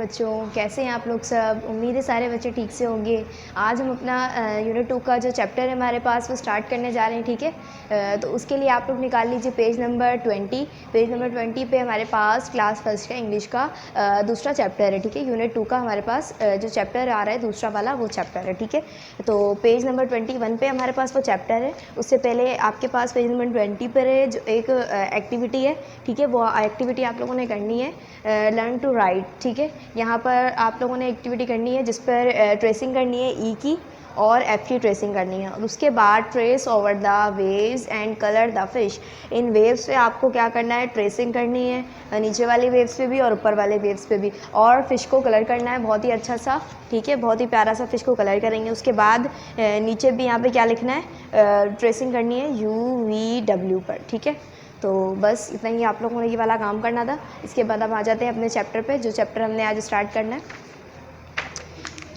बच्चों, कैसे हैं आप लोग सब। उम्मीद है सारे बच्चे ठीक से होंगे। आज हम अपना यूनिट 2 का जो चैप्टर है हमारे पास वो स्टार्ट करने जा रहे हैं, ठीक है। तो उसके लिए आप लोग निकाल लीजिए पेज नंबर 20। पेज नंबर 20 पे हमारे पास क्लास फर्स्ट का इंग्लिश का दूसरा चैप्टर है, ठीक है। यूनिट 2 का हमारे पास जो चैप्टर आ रहा है दूसरा वाला वो चैप्टर है, ठीक है। तो पेज नंबर 21 पे हमारे पास वो चैप्टर है। उससे पहले आपके पास पेज नंबर 20 पर है जो एक एक्टिविटी है, ठीक है। वो एक्टिविटी आप लोगों ने करनी है, लर्न टू राइट, ठीक है। यहाँ पर आप लोगों ने एक्टिविटी करनी है जिस पर ट्रेसिंग करनी है ई की और एफ की ट्रेसिंग करनी है। और उसके बाद trace over the waves and colour the fish. In waves पे आपको क्या करना है, ट्रेसिंग करनी है, नीचे वाली वेव्स पे भी और ऊपर वाले वेव्स पे भी, और फिश को कलर करना है बहुत ही अच्छा सा, ठीक है। बहुत ही प्यारा सा फिश को कलर करेंगे। उसके बाद नीचे भी यहाँ पे क्या लिखना है, ट्रेसिंग करनी है UVW पर, ठीक है। तो बस इतना ही आप लोगों ने ये वाला काम करना था। इसके बाद हम आ जाते हैं अपने चैप्टर पे, जो चैप्टर हमने आज स्टार्ट करना है।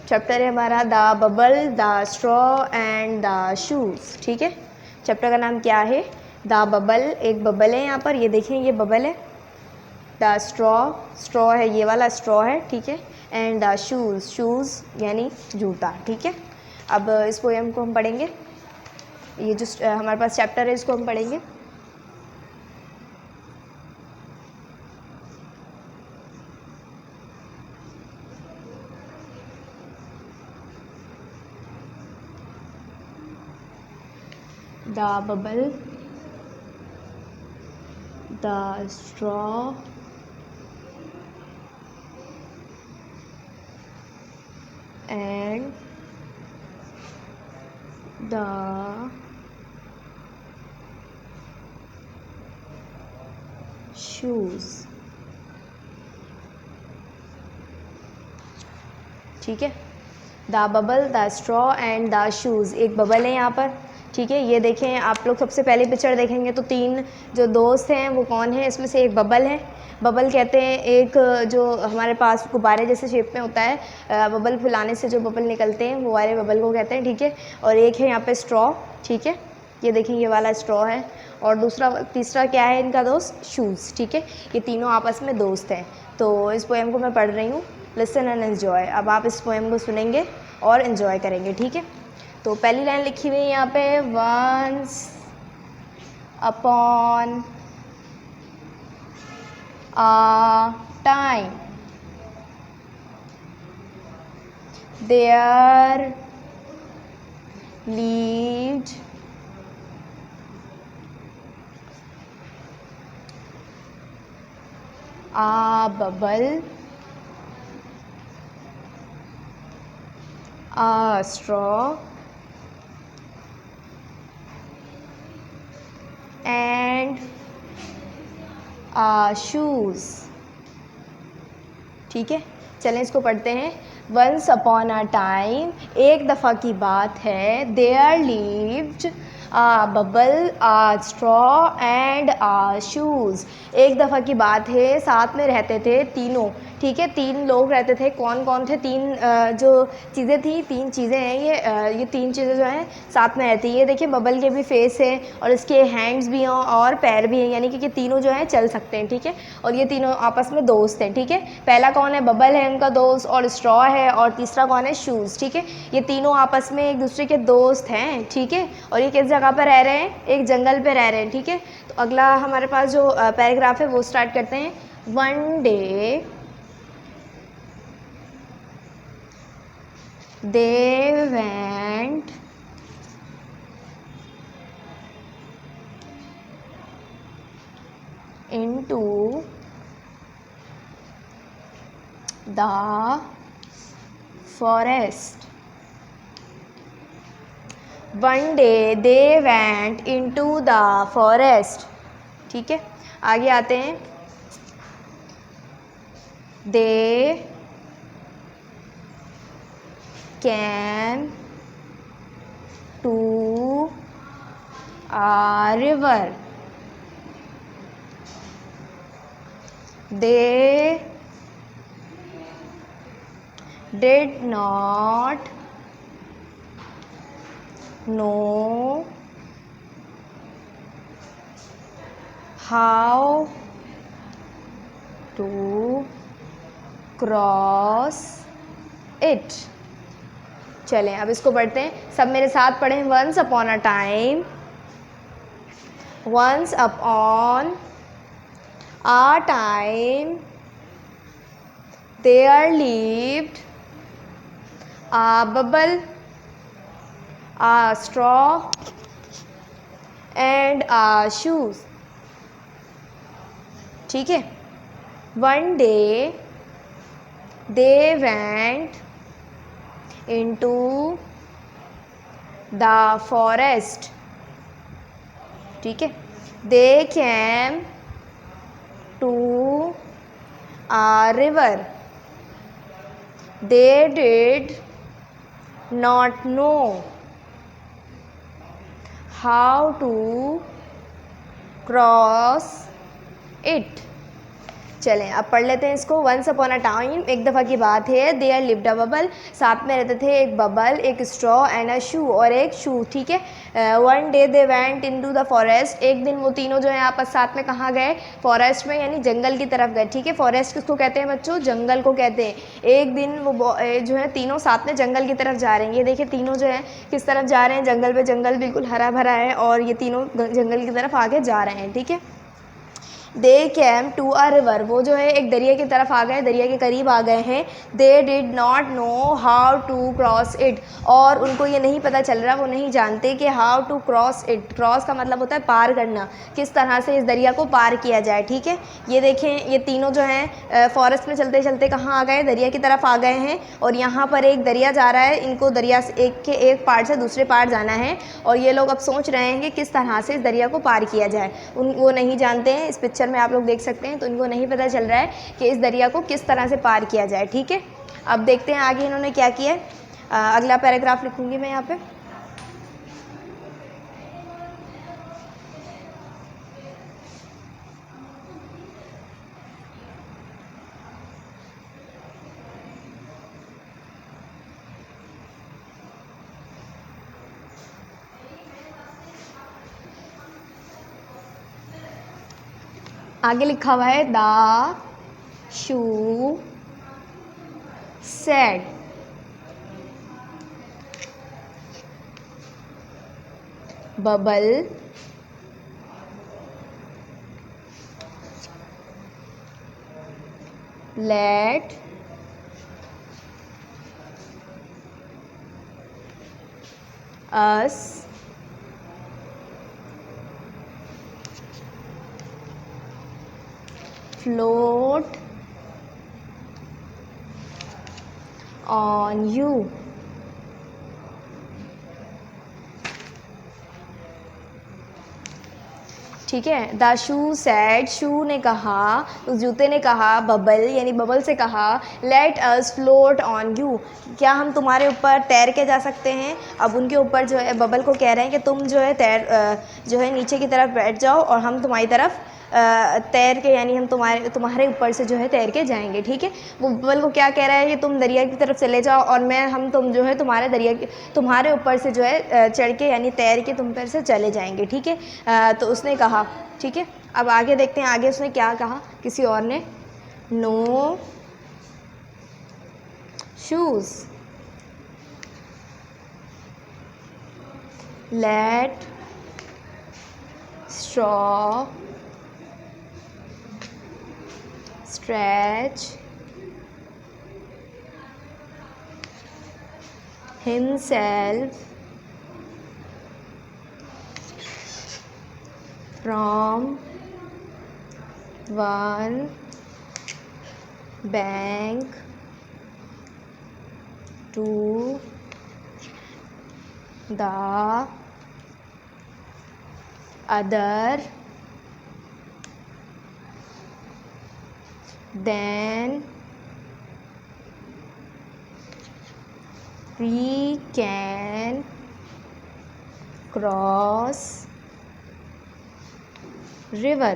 चैप्टर है हमारा the bubble, the straw and the shoes, ठीक है। चैप्टर का नाम क्या है, द बबल। एक बबल है यहाँ पर, ये देखें ये बबल है। द स्ट्रॉ, स्ट्रॉ है ये वाला स्ट्रॉ है, ठीक है। एंड द शूज़, शूज़ यानी जूता, ठीक है। अब इस पोएम को हम पढ़ेंगे। ये जो हमारे पास चैप्टर है इसको हम पढ़ेंगे। The bubble, the straw, and the shoes, ठीक है। The bubble, the straw and the shoes. एक बबल है यहाँ पर, ठीक है। ये देखें आप लोग, सबसे पहले पिक्चर देखेंगे तो तीन जो दोस्त हैं वो कौन है, इसमें से एक बबल है। बबल कहते हैं एक जो हमारे पास गुब्बारे जैसे शेप में होता है, बबल फुलाने से जो बबल निकलते हैं वो वाले बबल को कहते हैं, ठीक है। और एक है यहाँ पे स्ट्रॉ, ठीक है। ये देखिए ये वाला स्ट्रॉ है। और दूसरा तीसरा क्या है इनका दोस्त, शूज़, ठीक है। ये तीनों आपस में दोस्त हैं। तो इस पोएम को मैं पढ़ रही हूँ, लिसन एंड एन्जॉय। अब आप इस पोएम को सुनेंगे और इन्जॉय करेंगे, ठीक है। तो पहली लाइन लिखी हुई है यहाँ पे, once upon a time there lived a bubble, a straw, and shoes, ठीक है। चलें इसको पढ़ते हैं। वंस अपॉन अ टाइम, एक दफ़ा की बात है, there lived a bubble, a straw and a shoes. एक दफ़ा की बात है, साथ में रहते थे तीनों, ठीक है। तीन लोग रहते थे। कौन कौन थे, तीन जो चीज़ें थी, तीन चीज़ें हैं ये तीन चीज़ें जो हैं साथ में रहती हैं। ये देखिए बबल के भी फेस है और इसके हैंड्स भी हैं और पैर भी हैं, यानी कि तीनों जो हैं चल सकते हैं, ठीक है। और ये तीनों आपस में दोस्त हैं, ठीक है। पहला कौन है, बबल है उनका दोस्त, और स्ट्रॉ है, और तीसरा कौन है, शूज़, ठीक है। ये तीनों आपस में एक दूसरे के दोस्त हैं, ठीक है। और ये किस जगह पर रह रहे हैं, एक जंगल पे रह रहे हैं, ठीक है। तो अगला हमारे पास जो पैराग्राफ है वो स्टार्ट करते हैं। One day they went into the forest. One day they went into the forest, ठीक है। आगे आते हैं। they came to a river. They did not know how to cross it. चलें अब इसको पढ़ते हैं, सब मेरे साथ पढ़ें। Once upon a time, once upon a time there lived a bubble, a straw and a shoes। ठीक है। One day they went into the forest। ठीक है। They came to a river। They did not know how to cross it। चलें अब पढ़ लेते हैं इसको। वंस अपॉन अ टाइम, एक दफ़ा की बात है। देयर लिव्ड अ बबल, साथ में रहते थे एक बबल, एक स्ट्रॉ एंड अ शू, और एक शू। ठीक है। One day they went into the forest, एक दिन वो तीनों जो है आपस साथ में कहाँ गए? फॉरेस्ट में, यानी जंगल की तरफ गए। ठीक है। फॉरेस्ट किसको कहते हैं बच्चों? जंगल को कहते हैं। एक दिन वो जो है तीनों साथ में जंगल की तरफ जा रहे हैं। ये देखिए तीनों जो है किस तरफ जा रहे हैं? जंगल पे। जंगल बिल्कुल हरा भरा है और ये तीनों जंगल की तरफ आगे जा रहे हैं। ठीक है। दे कैम टू अ रिवर, वो जो है एक दरिया की तरफ आ गए, दरिया के करीब आ गए हैं। They did not know how to cross it, और उनको ये नहीं पता चल रहा, वो नहीं जानते कि how to cross it. Cross का मतलब होता है पार करना, किस तरह से इस दरिया को पार किया जाए। ठीक है। ये देखें ये तीनों जो हैं फॉरेस्ट में चलते चलते कहाँ आ गए? दरिया की तरफ आ गए हैं, और यहाँ पर एक दरिया जा रहा है, इनको दरिया से एक पार्ट से दूसरे पार्ट जाना है, और ये लोग अब सोच रहे हैं कि किस तरह से इस दरिया को पार किया जाए। वो नहीं जानते हैं, इस पिक्चर में आप लोग देख सकते हैं, तो इनको नहीं पता चल रहा है कि इस दरिया को किस तरह से पार किया जाए। ठीक है। अब देखते हैं आगे इन्होंने क्या किया है। अगला पैराग्राफ लिखूंगी मैं यहाँ पे। आगे लिखा हुआ है the shoe said, bubble let us float on you। ठीक है। द शू सैड, शू ने कहा, उस जूते ने कहा, बबल यानी बबल से कहा, let us float on you, क्या हम तुम्हारे ऊपर तैर के जा सकते हैं? अब उनके ऊपर जो है बबल को कह रहे हैं कि तुम जो है जो है नीचे की तरफ बैठ जाओ और हम तुम्हारी तरफ तैर के, यानी हम तुम्हारे ऊपर से जो है तैर के जाएंगे। ठीक है। वो बबल को क्या कह रहा है कि तुम दरिया की तरफ चले जाओ और तुम जो है तुम्हारे ऊपर से जो है चढ़ के, यानी तैर के तुम पर से चले जाएंगे। ठीक है। तो उसने कहा। ठीक है। अब आगे देखते हैं, आगे उसने क्या कहा किसी और ने। No shoes, let straw stretch himself from one bank to the other, then we can cross river।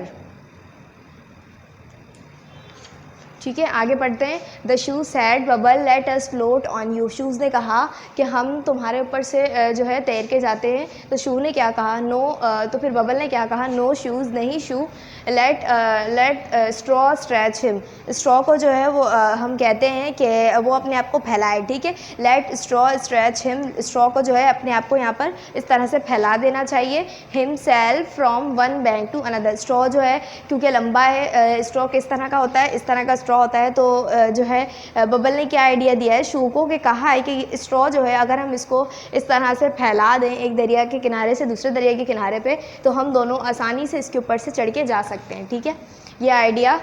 ठीक है, आगे पढ़ते हैं। The shoes sad bubble let us float on you. Shoes ने कहा कि हम तुम्हारे ऊपर से जो है तैर के जाते हैं। तो शू ने क्या कहा, नो। तो फिर बबल ने क्या कहा, नो शूज़, नहीं shoe. Let straw stretch him. Straw को जो है वो हम कहते हैं कि वो अपने आप को फैलाए, ठीक है। Let straw stretch him, straw को जो है अपने आप को यहाँ पर इस तरह से फैला देना चाहिए। Himself from one bank to another. Straw जो है क्योंकि लंबा है, स्ट्रॉ किस तरह का होता है, इस तरह का स्ट्रॉ होता है। तो जो है बबल ने क्या आइडिया दिया है, शू को, कि कहा है कि स्ट्रॉ जो है अगर हम इसको इस तरह से फैला दें एक दरिया के किनारे से दूसरे दरिया के किनारे पे, तो हम दोनों आसानी से इसके ऊपर से चढ़ के जा सकते हैं, ठीक है। ये आइडिया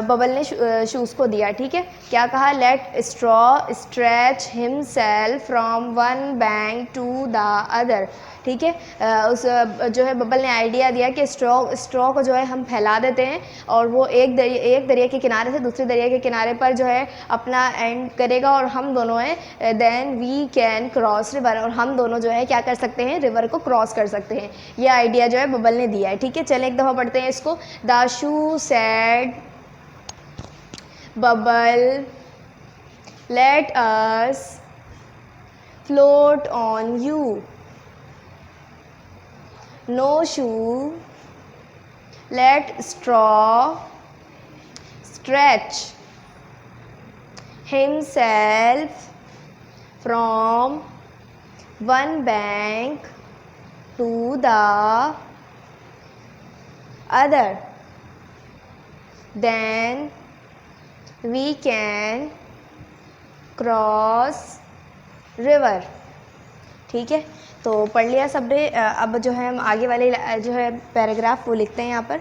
बबल ने शूज़ को दिया, ठीक है। क्या कहा, let straw stretch himself from one bank to the other, ठीक है। उस जो है बबल ने आइडिया दिया कि स्ट्रॉ को जो है हम फैला देते हैं और वो एक दरिया के किनारे से दूसरे दरिया के किनारे पर जो है अपना एंड करेगा और हम दोनों हैं then we can cross river, और हम दोनों जो है क्या कर सकते हैं, रिवर को क्रॉस कर सकते हैं। ये आइडिया जो है बबल ने दिया है, ठीक है। चलें एक दफ़ा पढ़ते हैं इसको। The shoe sad bubble let us float on you. No shoe, let straw stretch himself from one bank to the other. Then we can cross river. ठीक है, तो पढ़ लिया सबने। अब जो है हम आगे वाले जो है पैराग्राफ वो लिखते हैं यहाँ पर।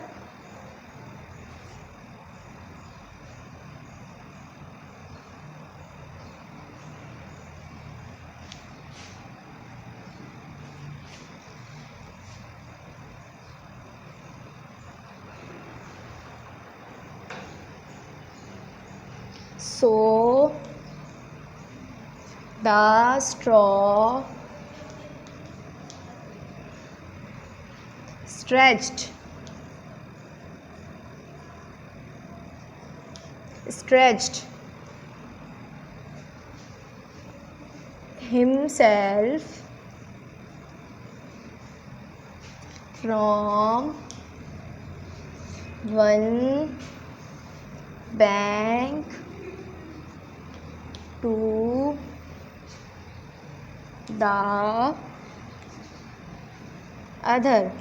So the straw stretched himself from one bank to the other.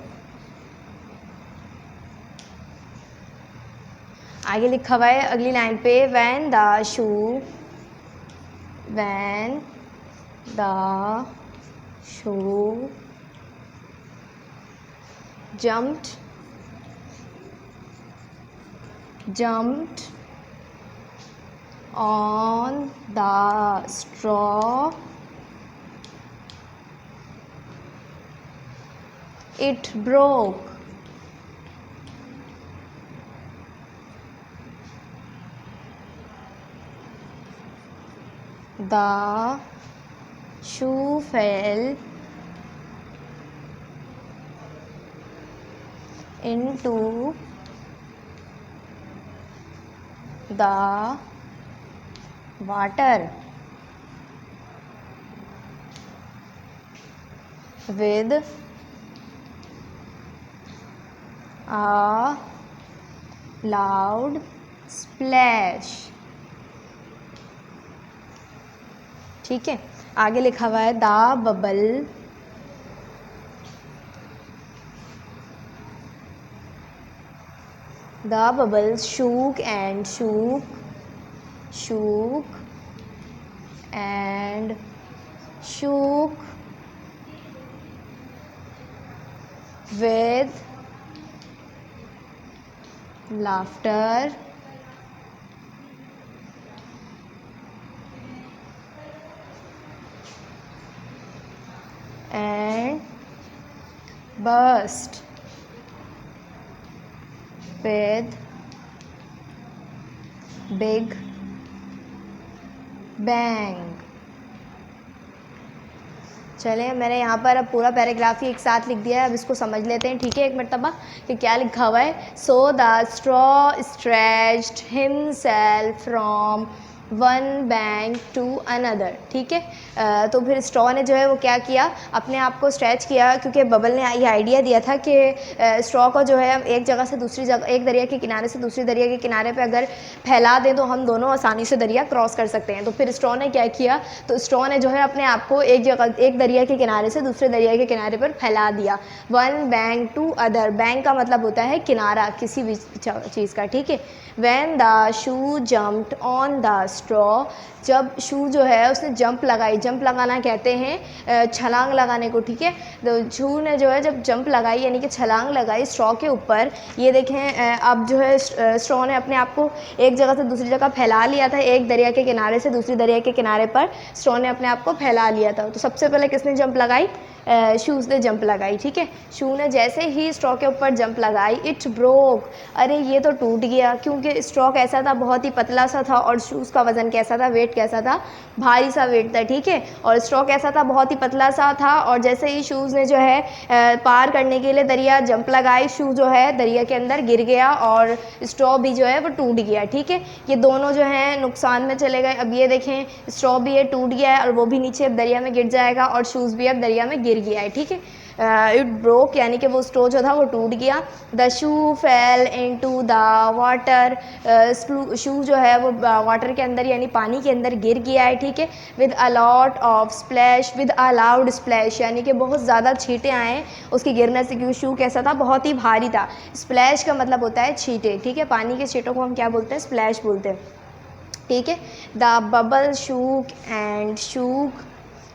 आगे लिखा हुआ है अगली लाइन पे, when the shoe jumped on the straw, it broke. The shoe fell into the water with a loud splash. ठीक है, आगे लिखा हुआ है the bubble shook and shook with laughter and burst with big bang. चलें, मैंने यहाँ पर अब पूरा पैराग्राफ ही एक साथ लिख दिया है, अब इसको समझ लेते हैं, ठीक है, एक मरतबा कि क्या लिखा हुआ है। So the straw stretched himself from one bank to another, ठीक है। तो फिर स्ट्रॉ ने जो है वो क्या किया, अपने आप को स्ट्रेच किया, क्योंकि बबल ने ये आइडिया दिया था कि स्ट्रॉ को जो है हम एक जगह से दूसरी जगह, एक दरिया के किनारे से दूसरी दरिया के किनारे पे अगर फैला दें तो हम दोनों आसानी से दरिया क्रॉस कर सकते हैं। तो फिर स्ट्रॉ ने क्या किया, तो स्ट्रॉ ने जो है अपने आप को एक जगह, एक दरिया के किनारे से दूसरे दरिया के किनारे पर फैला दिया। One bank to other, bank का मतलब होता है किनारा किसी भी चीज़ का, ठीक है। When the shoe jumped on the straw, जब शू जो है उसने जंप लगाई, जंप लगाना कहते हैं छलांग लगाने को, ठीक है। तो शू ने जो है जब जंप लगाई यानी कि छलांग लगाई स्ट्रॉ के ऊपर, ये देखें अब जो है स्ट्रॉ ने अपने आप को एक जगह से दूसरी जगह फैला लिया था, एक दरिया के किनारे से दूसरी दरिया के किनारे पर स्ट्रॉ ने अपने आप को फैला लिया था। तो सबसे पहले किसने जंप लगाई, शूज़ ने जंप लगाई, ठीक है। शू ने जैसे ही स्ट्रॉ के ऊपर जंप लगाई, इट ब्रोक, अरे ये तो टूट गया, क्योंकि स्ट्रॉ कैसा था, बहुत ही पतला सा था, और शूज़ का वज़न कैसा था, वेट कैसा था, भारी सा वेट था, ठीक है। और स्ट्रॉ कैसा था, बहुत ही पतला सा था, और जैसे ही शूज़ ने जो है पार करने के लिए दरिया जंप लगाई, शू जो है दरिया के अंदर गिर गया और स्ट्रॉ भी जो है वो टूट गया, ठीक है। ये दोनों जो हैं नुकसान में चले गए। अब ये देखें स्ट्रॉ भी ये टूट गया है और वो भी नीचे अब दरिया में गिर जाएगा, और शूज़ भी अब दरिया में गिर गया है, ठीक है। इट ब्रोक यानी कि वो स्ट्रॉ जो था वो टूट गया। The shoe fell into the water, shoe जो है वो वाटर के अंदर यानी पानी के अंदर गिर गया है, ठीक है। With a lot of splash, with a loud splash यानी कि बहुत ज़्यादा छींटे आए उसके गिरने से, क्योंकि शू कैसा था, बहुत ही भारी था। स्प्लैश का मतलब होता है छींटे, ठीक है। पानी के छींटों को हम क्या बोलते हैं, स्प्लैश बोलते हैं, ठीक है। The bubble shook and shook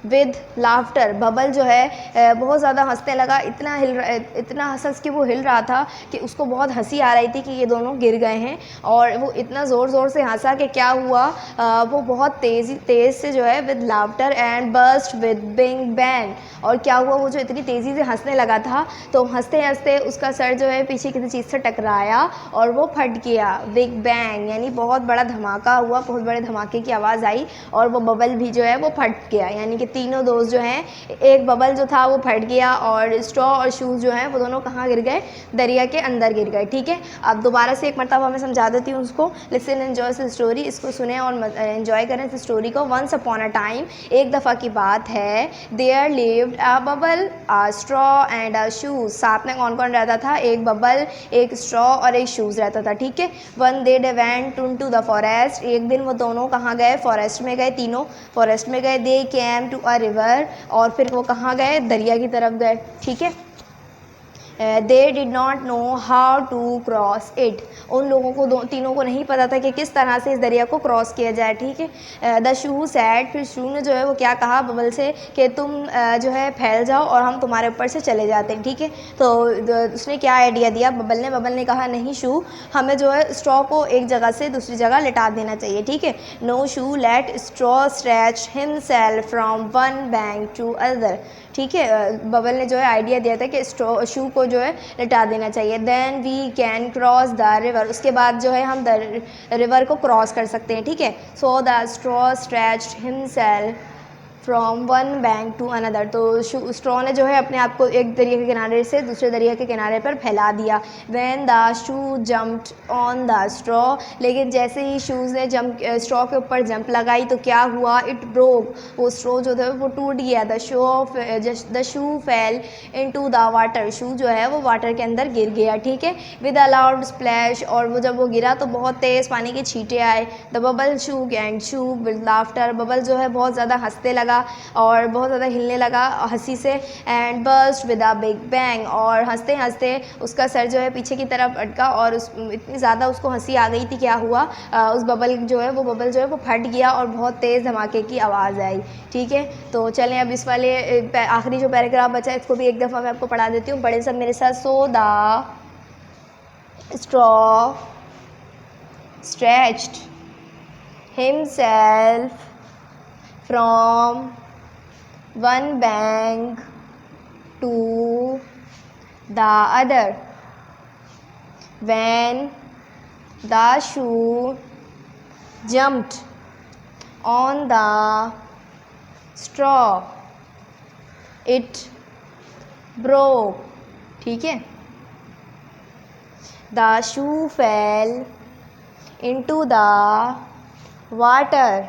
with laughter, bubble जो है बहुत ज़्यादा हंसने लगा, इतना हंस के वो हिल रहा था कि उसको बहुत हंसी आ रही थी कि ये दोनों गिर गए हैं, और वो इतना ज़ोर से हंसा कि क्या हुआ, वो बहुत तेज़ से जो है with laughter and burst with big bang, और क्या हुआ, वो जो इतनी तेज़ी से हंसने लगा था तो हंसते हंसते उसका सर जो है पीछे किसी चीज़ से टकराया और वो फट गया। बिग बैंग यानी बहुत बड़ा धमाका हुआ, बहुत बड़े धमाके की आवाज़ आई, और वो बबल भी जो है वो फट गया, यानी कि तीनों दोस्त जो हैं, एक बबल जो था वो फट गया, और स्ट्रॉ और शूज़ जो हैं वो दोनों कहाँ गिर गए, दरिया के अंदर गिर गए, ठीक है। अब दोबारा से एक मरतबा मैं समझा देती हूँ उसको। लिसन एन्जॉय द स्टोरी, इसको सुने और एन्जॉय करें इस स्टोरी को। वंस अपॉन अ टाइम, एक दफ़ा की बात है, there lived a bubble, a straw and a shoes, साथ में कौन कौन रहता था, एक बबल, एक स्ट्रॉ और एक शूज़ रहता था, ठीक है। One day they went to the forest, एक दिन वो दोनों कहाँ गए, फॉरेस्ट में गए, तीनों फॉरेस्ट में गए। दे केम टू अ रिवर, और फिर वो कहाँ गए, दरिया की तरफ गए, ठीक है। They did not know how to cross it, उन लोगों को तीनों को नहीं पता था कि किस तरह से इस दरिया को क्रॉस किया जाए, ठीक है। द शू सैड, फिर शू ने जो है वो क्या कहा बबल से कि तुम जो है फैल जाओ और हम तुम्हारे ऊपर से चले जाते हैं, ठीक है। तो उसने क्या आइडिया दिया बबल ने कहा नहीं शू, हमें जो है स्ट्रॉ को एक जगह से दूसरी जगह लिटा देना चाहिए, ठीक है। No shoe let straw stretch himself from one bank to other, ठीक है। बबल ने जो है आइडिया दिया था कि शू को जो है लिटा देना चाहिए। Then we can cross the river, उसके बाद जो है हम रिवर को क्रॉस कर सकते हैं, ठीक है। So the straw stretched himself from one bank to another, तो स्ट्रॉ ने जो है अपने आप को एक दरिया के किनारे से दूसरे दरिया के किनारे पर फैला दिया। When the shoe jumped on the straw, लेकिन जैसे ही शूज़ ने स्ट्रॉ के ऊपर जंप लगाई तो क्या हुआ, इट ब्रोक, वो स्ट्रॉ जो था वो टूट गया। The shoe fell into the water, shoe जो है वो वाटर के अंदर गिर गया, ठीक है। विद अ लाउड स्प्लैश, और वो जब वो गिरा तो बहुत तेज़ पानी के छींटे आए। The bubble shook and shook with laughter, bubble जो है बहुत ज़्यादा हंसने लगा और बहुत ज़्यादा हिलने लगा हंसी से। And burst with a big bang, और हंसते हंसते उसका सर जो है पीछे की तरफ अटका और इतनी ज़्यादा उसको हंसी आ गई थी, क्या हुआ, उस बबल जो है वो फट गया और बहुत तेज़ धमाके की आवाज़ आई, ठीक है। तो चलें अब इस वाले आखिरी जो पैराग्राफ बचा है इसको भी एक दफ़ा मैं आपको पढ़ा देती हूँ, बड़े सब मेरे साथ। सो the straw stretched himself from one bank to the other, when the shoe jumped on the straw, it broke, ठीक है। The shoe fell into the water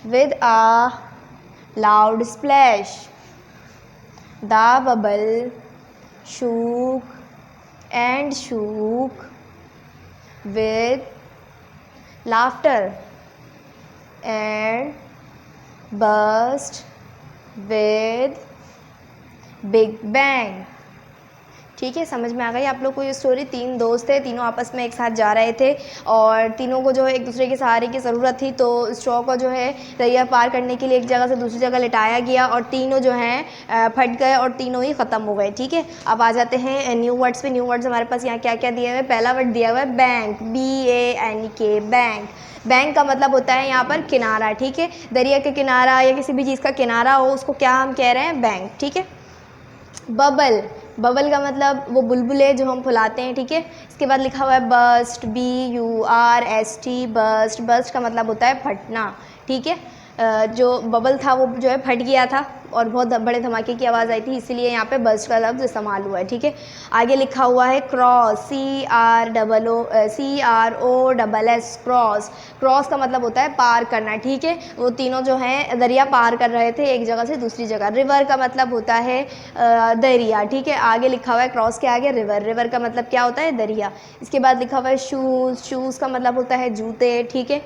with a loud splash. The bubble shook and shook with laughter and burst with big bang। ठीक है, समझ में आ गई आप लोग को ये स्टोरी। 3 दोस्त थे, तीनों आपस में एक साथ जा रहे थे और तीनों को जो है एक दूसरे के सहारे की ज़रूरत थी, तो स्ट्रॉ को जो है दरिया पार करने के लिए एक जगह से दूसरी जगह लिटाया गया और तीनों जो हैं फट गए और तीनों ही ख़त्म हो गए। ठीक है, अब आ जाते हैं न्यू वर्ड्स पे। न्यू वर्ड्स हमारे पास यहाँ क्या क्या दिए हुए हैं। पहला वर्ड दिया हुआ है बैंक, BANK, बैंक। बैंक का मतलब होता है यहाँ पर किनारा। ठीक है, दरिया के किनारा या किसी भी चीज़ का किनारा हो उसको क्या हम कह रहे हैं, बैंक। ठीक है। बबल, बबल का मतलब वो बुलबुले जो हम फुलाते हैं। ठीक है, इसके बाद लिखा हुआ है बस्ट, BURST, बस्ट। बस्ट का मतलब होता है फटना। ठीक है, जो बबल था वो जो है फट गया था और बहुत बड़े धमाके की आवाज़ आई थी, इसीलिए यहाँ पे बस्ट का लफ्ज़ इस्तेमाल हुआ है। ठीक है, आगे लिखा हुआ है क्रॉस, CROSS, क्रॉस। क्रॉस का मतलब होता है पार करना। ठीक है, वो तीनों जो हैं दरिया पार कर रहे थे एक जगह से दूसरी जगह। रिवर का मतलब होता है दरिया। ठीक है, आगे लिखा हुआ है क्रॉस के आगे रिवर। रिवर का मतलब क्या होता है, दरिया। इसके बाद लिखा हुआ है शूज़, शूज़ का मतलब होता है जूते। ठीक है,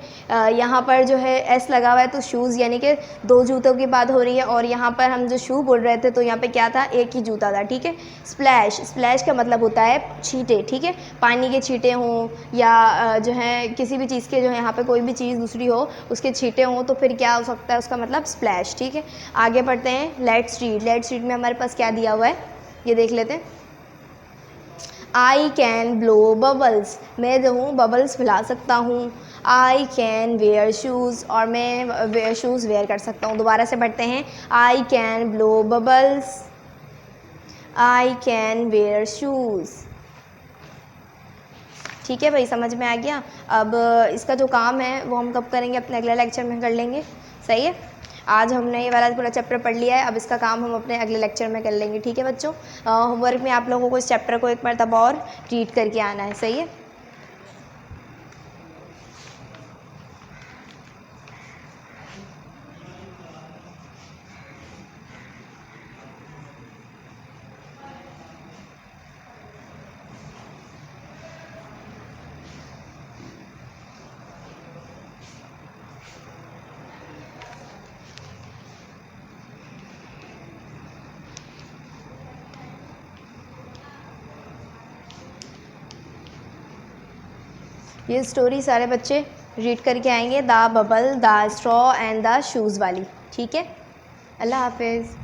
यहाँ पर जो है S लगा हुआ है तो शूज़ यानी कि 2 जूतों की बात हो रही है और यहाँ पर हम जो शू बोल रहे थे तो यहाँ पे क्या था, एक ही जूता था। ठीक है, स्प्लैश, स्प्लैश का मतलब होता है छींटे। ठीक है, पानी के छींटे हों या जो है किसी भी चीज़ के जो है यहाँ पे कोई भी चीज़ दूसरी हो उसके छींटे हों तो फिर क्या हो सकता है, उसका मतलब स्प्लैश। ठीक है, आगे बढ़ते हैं। Let's read. लेट्स रीड में हमारे पास क्या दिया हुआ है ये देख लेते हैं। आई कैन ब्लो बबल्स, मैं जो हूँ बबल्स फैला सकता हूँ। आई कैन वेयर शूज़, और मैं शूज़ वेयर कर सकता हूँ। दोबारा से पढ़ते हैं। I can blow bubbles, I can wear shoes. ठीक है भाई, समझ में आ गया। अब इसका जो काम है वो हम कब करेंगे, अपने अगले लेक्चर में कर लेंगे। सही है, आज हमने ये वाला पूरा चैप्टर पढ़ लिया है, अब इसका काम हम अपने अगले लेक्चर में कर लेंगे। ठीक है बच्चों, होमवर्क में आप लोगों को इस चैप्टर को एक मरतबा और रीड करके आना है। सही है। ये स्टोरी सारे बच्चे रीड करके आएंगे, the bubble, the straw and the shoes वाली। ठीक है, अल्लाह हाफिज़।